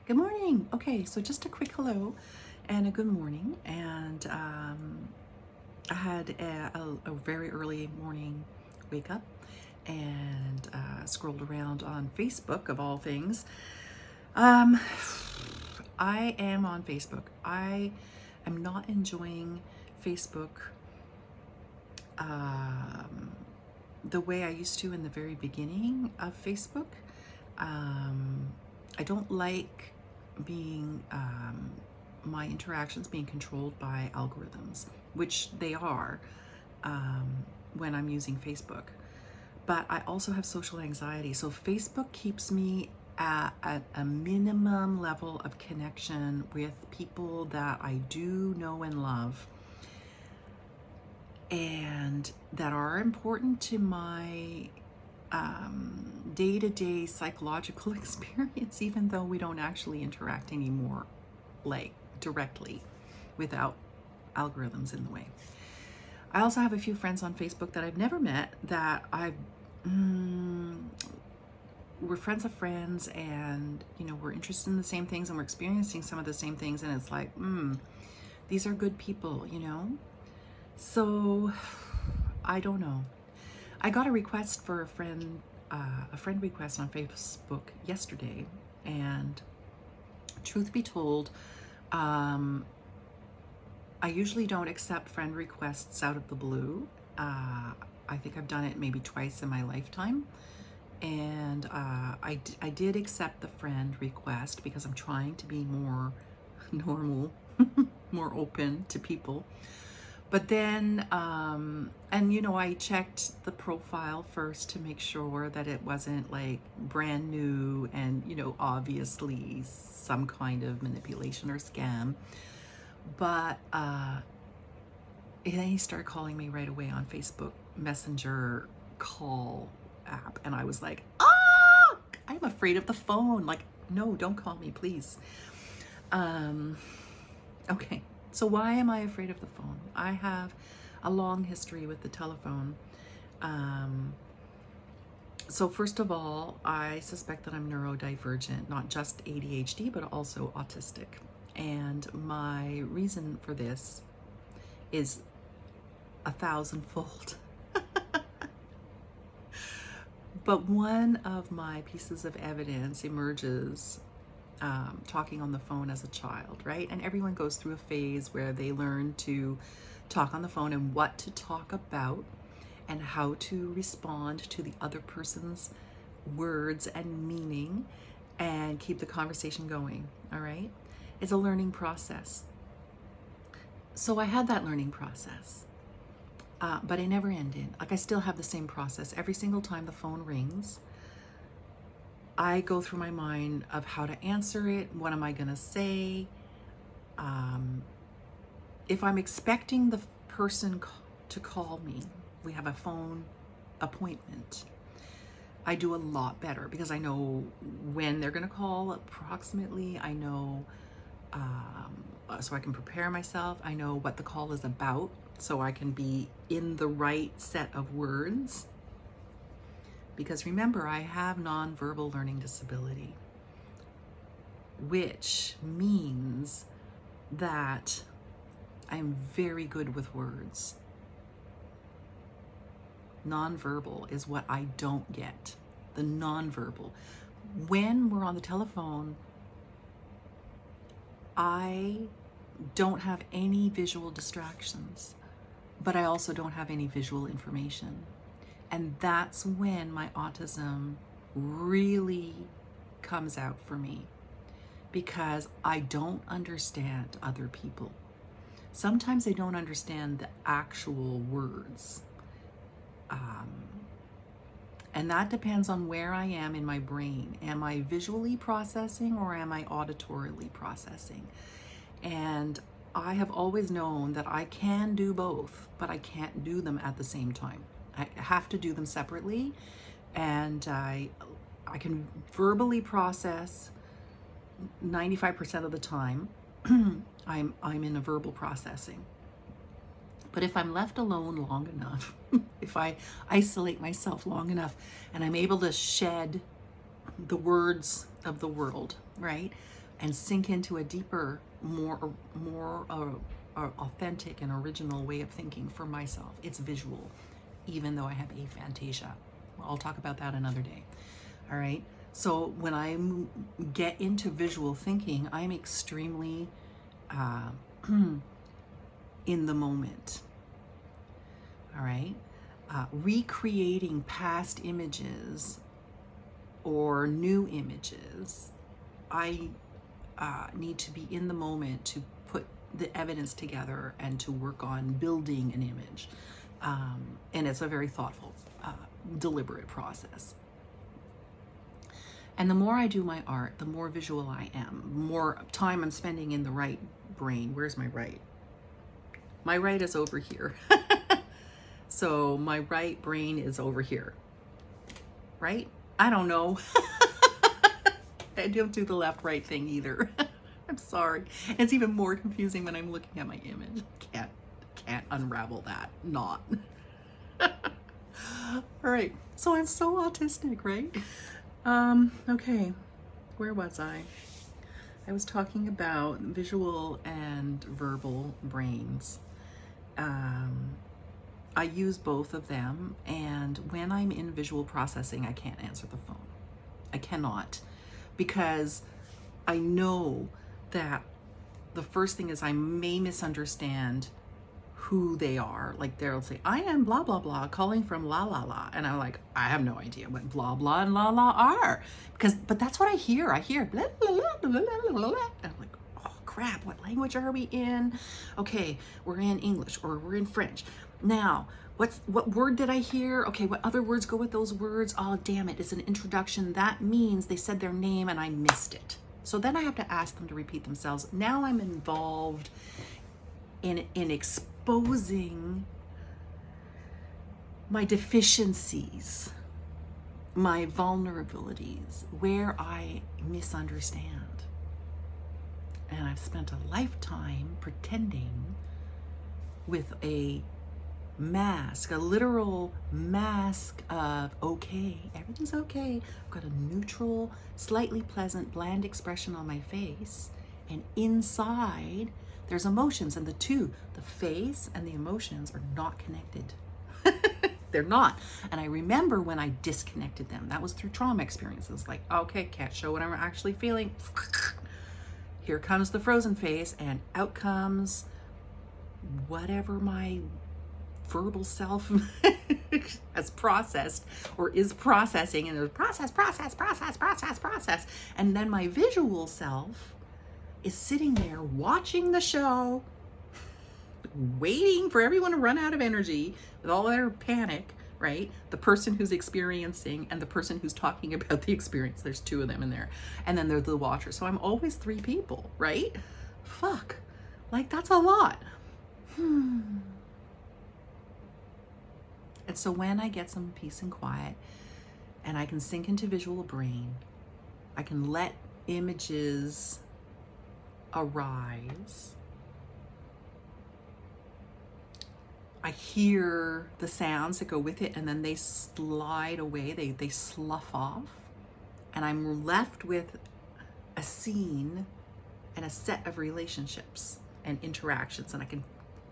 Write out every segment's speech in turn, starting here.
Good morning. Okay, so just a quick hello and a good morning. And I had a very early morning wake up and scrolled around on Facebook, of all things. Um, I am on Facebook. I am not enjoying Facebook the way I used to in the very beginning of Facebook. I don't like being my interactions being controlled by algorithms, which they are when I'm using Facebook. But I also have social anxiety, so Facebook keeps me at a minimum level of connection with people that I do know and love and that are important to my day-to-day psychological experience, even though we don't actually interact anymore, like directly, without algorithms in the way. I also have a few friends on Facebook that I've never met that we're friends of friends, and we're interested in the same things and we're experiencing some of the same things, and it's like, these are good people. So I don't know. I got a request for a friend request on Facebook yesterday, and truth be told, I usually don't accept friend requests out of the blue. I think I've done it maybe twice in my lifetime, and I did accept the friend request because I'm trying to be more normal, more open to people. But then, I checked the profile first to make sure that it wasn't like brand new and, obviously some kind of manipulation or scam. But and then he started calling me right away on Facebook Messenger call app. And I was like, I'm afraid of the phone. Like, no, don't call me, please. Okay. So why am I afraid of the phone? I have a long history with the telephone. So first of all, I suspect that I'm neurodivergent, not just ADHD, but also autistic. And my reason for this is 1,000-fold. But one of my pieces of evidence emerges talking on the phone as a child, right? And everyone goes through a phase where they learn to talk on the phone and what to talk about and how to respond to the other person's words and meaning and keep the conversation going, all right? It's a learning process. So I had that learning process, but it never ended. Like, I still have the same process. Every single time the phone rings, I go through my mind of how to answer it. What am I going to say? If I'm expecting the person to call me, we have a phone appointment, I do a lot better because I know when they're going to call approximately. I know, so I can prepare myself. I know what the call is about, so I can be in the right set of words. Because remember, I have nonverbal learning disability, which means that I'm very good with words. Nonverbal is what I don't get, the nonverbal. When we're on the telephone, I don't have any visual distractions, but I also don't have any visual information. And that's when my autism really comes out for me, because I don't understand other people. Sometimes I don't understand the actual words. And that depends on where I am in my brain. Am I visually processing or am I auditorily processing? And I have always known that I can do both, but I can't do them at the same time. I have to do them separately, and I can verbally process 95% of the time. I'm in a verbal processing. But if I'm left alone long enough, if I isolate myself long enough and I'm able to shed the words of the world, right? And sink into a deeper, more authentic and original way of thinking for myself. It's visual, even though I have aphantasia. I'll talk about that another day. All right. So when I get into visual thinking, I'm extremely in the moment. All right. Recreating past images or new images, I need to be in the moment to put the evidence together and to work on building an image. And it's a very thoughtful, deliberate process. And the more I do my art, the more visual I am, more time I'm spending in the right brain. Where's my right? My right is over here. So my right brain is over here, right? I don't know. I don't do the left right thing either. I'm sorry. It's even more confusing when I'm looking at my image. Can't unravel that knot. All right. So I'm so autistic, right? Okay. Where was I? I was talking about visual and verbal brains. I use both of them, and when I'm in visual processing, I can't answer the phone. I cannot, because I know that the first thing is I may misunderstand who they are. Like they'll say, I am blah, blah, blah, calling from la, la, la. And I'm like, I have no idea what blah, blah, and la, la are. But that's what I hear. I hear blah, blah, blah, blah, blah, blah, blah. And I'm like, oh crap, what language are we in? Okay, we're in English or we're in French. Now, what word did I hear? Okay, what other words go with those words? Oh, damn it, it's an introduction. That means they said their name and I missed it. So then I have to ask them to repeat themselves. Now I'm involved in exposing my deficiencies, my vulnerabilities, where I misunderstand. And I've spent a lifetime pretending with a mask, a literal mask of okay, everything's okay. I've got a neutral, slightly pleasant, bland expression on my face, and inside there's emotions, and the face and the emotions are not connected. They're not. And I remember when I disconnected them. That was through trauma experiences. Like, okay, can't show what I'm actually feeling. Here comes the frozen face, and out comes whatever my verbal self has processed or is processing, and there's process. And then my visual self is sitting there watching the show, waiting for everyone to run out of energy with all their panic, right? The person who's experiencing and the person who's talking about the experience. There's two of them in there. And then there's the watcher. So I'm always three people, right? Fuck. Like, that's a lot. And so when I get some peace and quiet and I can sink into visual brain, I can let images arise. I hear the sounds that go with it, and then they slide away, they slough off, and I'm left with a scene and a set of relationships and interactions, and I can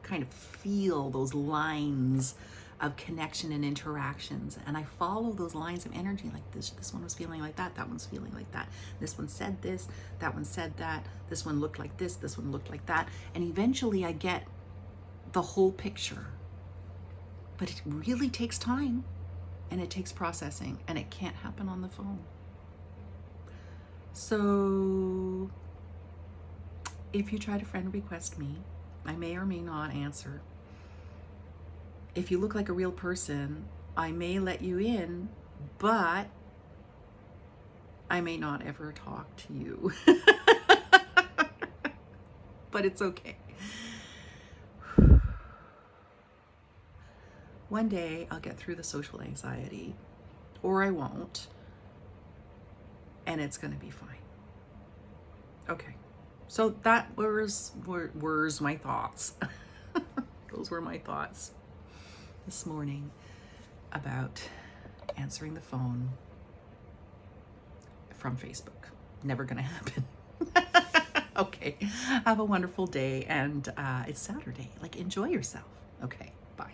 kind of feel those lines of connection and interactions, and I follow those lines of energy. Like this one was feeling like that one's feeling like that, this one said this, that one said that, this one looked like this one looked like that, and eventually I get the whole picture. But it really takes time, and it takes processing, and it can't happen on the phone. So if you try to friend request me, I may or may not answer. If you look like a real person, I may let you in, but I may not ever talk to you. But it's okay. One day I'll get through the social anxiety, or I won't, and it's going to be fine. Okay, so that was my thoughts. Those were my thoughts this morning about answering the phone from Facebook. Never gonna happen. Okay, have a wonderful day, and it's Saturday. Like, enjoy yourself. Okay, bye.